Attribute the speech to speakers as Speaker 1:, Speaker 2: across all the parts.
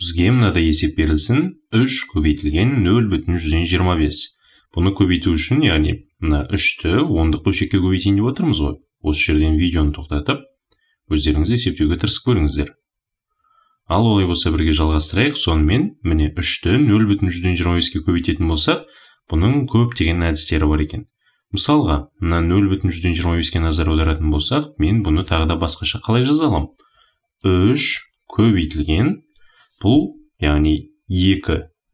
Speaker 1: Бізге мынада есеп берілсін 3 көбейтілген 0,125. Бұны көбейту үшін, яғни мына 3-ті 10-дық бөлшекке көбейтейін деп отырмыз ғой. Осы жерден видеоны тоқтатып, өздеріңіз есептеуге тырысып көріңіздер. Ал олай болса бірге жалғастырайық. Сонымен міне 3-ті 0,125-ке көбейтетін болсақ, бұның көптеген әдістері бар екен. Мысалға, мына 0,125-ке назар аударатын болсақ, мен бұны тағы да басқаша қалай жаза аламын? 3 көбейтілген, бұл, яғни 2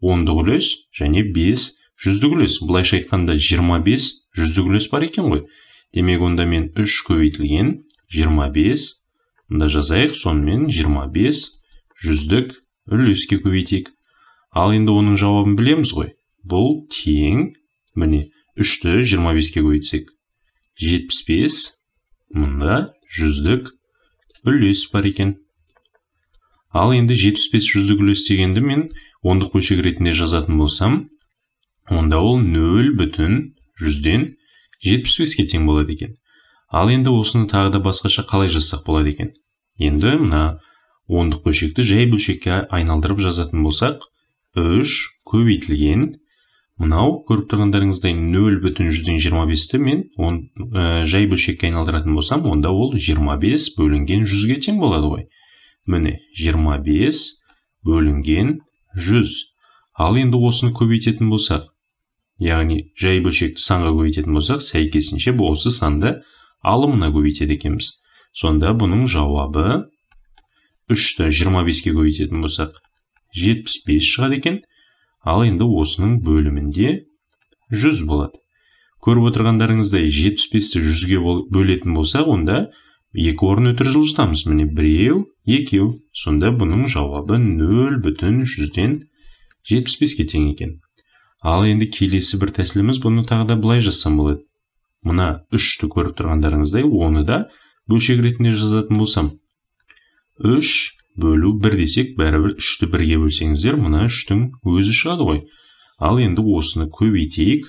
Speaker 1: 10-дық үлес және 5 100-дік үлес. Бұлайша айтқанда 25 100-дік үлес бар екен ғой. Демек, онда мен 3 көбейтілген 25, мұнда жазайық, сонымен 25 100-дік үлеске көбейтейік. Ал енді оның жауабын білеміз ғой. Бұл тең, міне 3-ті 25-ке көбейтсек, 75, мұнда 100-дік үлес бар екен. Ал енді 75 100-дік үлес дегенді мен 10-дық бөлшек ретінде жазатын болсам, онда ол 0,100-ден 75-ке тең болады екен. Ал енді осыны тағы да басқаша қалай жазсақ болады екен? Енді мына 10-дық бөлшекті жай бөлшекке айналдырып жазатын болсақ, 3 көбейтілген, мынау көріп тұрғандарыңыздай 0,125-ті мен жай бөлшекке айналдыратын болсам, онда ол 25 бөлінген 100-ге тең болады ғой. Міне 25 бөлінген 100. Ал енді осыны көбейтетін болсақ, яғни жай бөлшекті санға көбейтетін болсақ, сәйкесінше осы санды алымына көбейтеді екенбіз. Сонда бұның жауабы 3-ті 25-ке көбейтетін болсақ, 75 шығады екен. Ал енді осының бөлімінде 100 болады. Көріп отырғандарыңыздай 75-ті 100-ге бөлетін болсақ, онда 2 орын өтір жылжытамыз. Міне 1, 2. Сонда бұның жауабы 0,100-ден 75-ке тең екен. Ал енді келесі бір тәсіліміз, бұны тағы да былай жазсам болады. Мына 3-ті көріп тұрғандарыңыздай, оны да бөлшек ретінде жазатын болсам, 3 бөлу 1 десек, бәрібір 3-ті 1-ге бөлсеңіздер, мына 3-тің өзі шығады ғой. Ал енді осыны көбейтейік,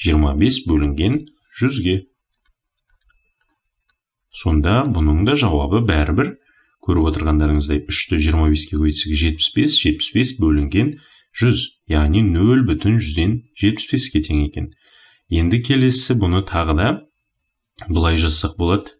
Speaker 1: 25 бөлінген 100-ге. Сонда бұның да жауабы бәрібір, көріп отырғандарыңыздай, 3-ті 25-ке көбейтсек 75, 75 бөлінген 100, яғни 0,100-ден 75-ке тең екен. Енді келесі бұны тағы да бұлай жазсақ болады.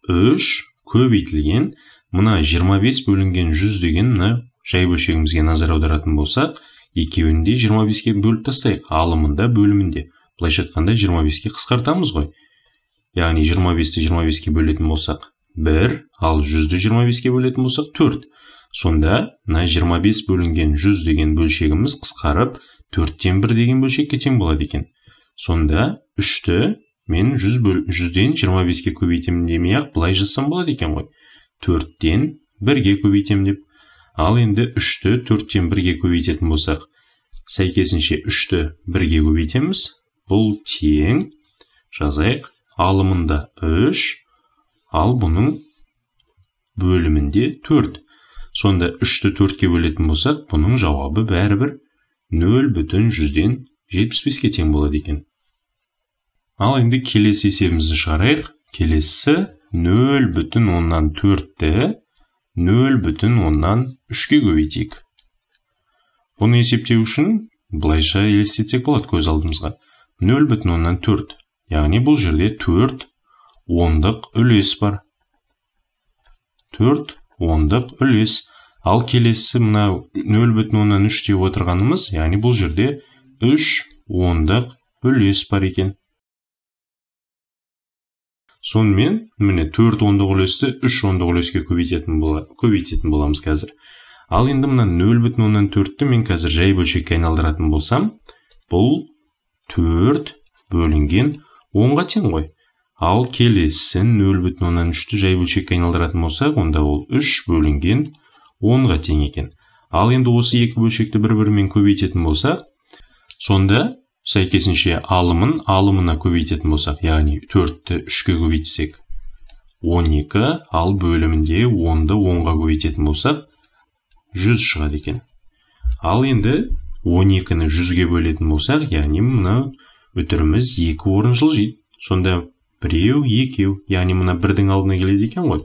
Speaker 1: 3 көбейтілген, мына 25 бөлінген 100 деген мына жай бөлшегімізге назар аударатын болсақ, екеуінде 25-ке бөліп тастайық, алымында бөлімінде. Бұлайша айтқанда 25-ке қысқартамыз ғой. Яғни 25-ті 25-ке бөлетін болсақ 1, ал 100-ді 25-ке бөлетін болсақ 4. Сонда, мына 25 бөлінген 100 деген бөлшегіміз қысқарып, 4-тен 1 деген бөлшекке тең болады екен. Сонда, 3-ті мен 100-ден 25-ке көбейтемін демей-ақ бұлай жазсам болады екен ғой. 4-тен 1-ге көбейтем деп. Ал енді 3-ті 4-тен 1-ге көбейтетін болсақ, сәйкесінше 3-ті 1-ге көбейтеміз. Бұл тең, жазайық, алымында 3, ал бұның бөлімінде 4. Сонда 3-ті 4-ке бөлетін болсақ, бұның жауабы бәрібір 0,100-ден 75-ке тең болады екен. Ал енді келесі есебімізді шығарайық. Келесі 0,4-ті 0,3-ке көбейтейік. Бұны есептеу үшін былайша елестетсек болады көз алдымызға. 0,4, яғни бұл жерде 4 10-дық үлес бар. 4 10-дық үлес. Ал келесі мына 0,3 деп отырғанымыз, яғни бұл жерде 3 10-дық үлес бар екен. Сонымен, міне 4 10-дық үлесті 3 10-дық үлеске көбейтетін боламыз қазір. Ал енді мына 0,4-ті мен қазір жай бөлшекке айналдыратын болсам, бұл 4 бөлінген 10-ға тең ғой. Ал келесін 0,3-ті жай бөлшекке айналдыратын болсақ, онда ол 3 бөлінген 10-ға тең екен. Ал енді осы екі бөлшекті бір-бірімен көбейтетін болсақ, сонда сәйкесінше алымына көбейтетін болсақ, яғни 4-ті 3-ке көбейтсек 12, ал бөлімінде 10-ды 10-ға көбейтетін болсақ 100 шығады екен. Ал енді 12-ні 100-ге бөлетін болсақ, яғни мына үтіріміз 2 орын жылжиды. Сонда 1, 2, яғни мына 1-дің алдына келеді екен ғой.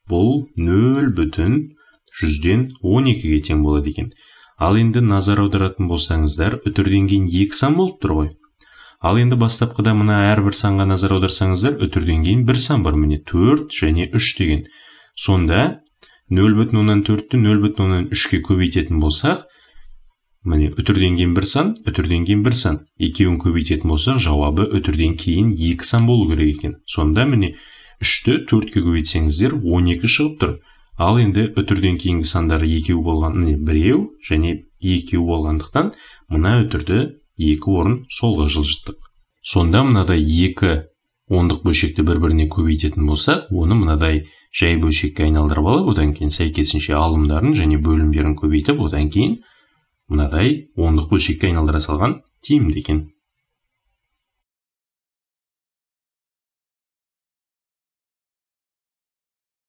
Speaker 1: Бұл 0,1 100-ден 12-ге тең болады екен. Ал енді назар аударатын болсаңыздар, үтірден кейін 2 сан болып тұр ғой. Ал енді бастапқыда мына әрбір санға назар аударсаңыздар, үтірден кейін 1 сан бар, міне 4 және 3 деген. Сонда 0,4-ті 0,3-ке көбейтетін болсақ, міне үтірден кейін 1 сан, үтірден кейін 1 сан. Екеуін көбейтетін болсақ, жауабы үтірден кейін 2 сан болу керек екен. Сонда міне 3-ті 4-ке көбейтсеңіздер 12 шығып тұр. Ал енді үтірден кейінгі сандары 2 болған, біреу және 2 болғандықтан, мына үтірді 2 орын солға жылжыттық. Сонда мынадай 2 ондық бөлшекті бір-біріне көбейтетін болсақ, оны мынадай жай бөлшекке айналдырып алып, одан кейін сәйкесінше алымдарын және бөлімдерін көбейтіп, одан кейін мынадай ондық бөлшекке айналдыра салған тиімді екен.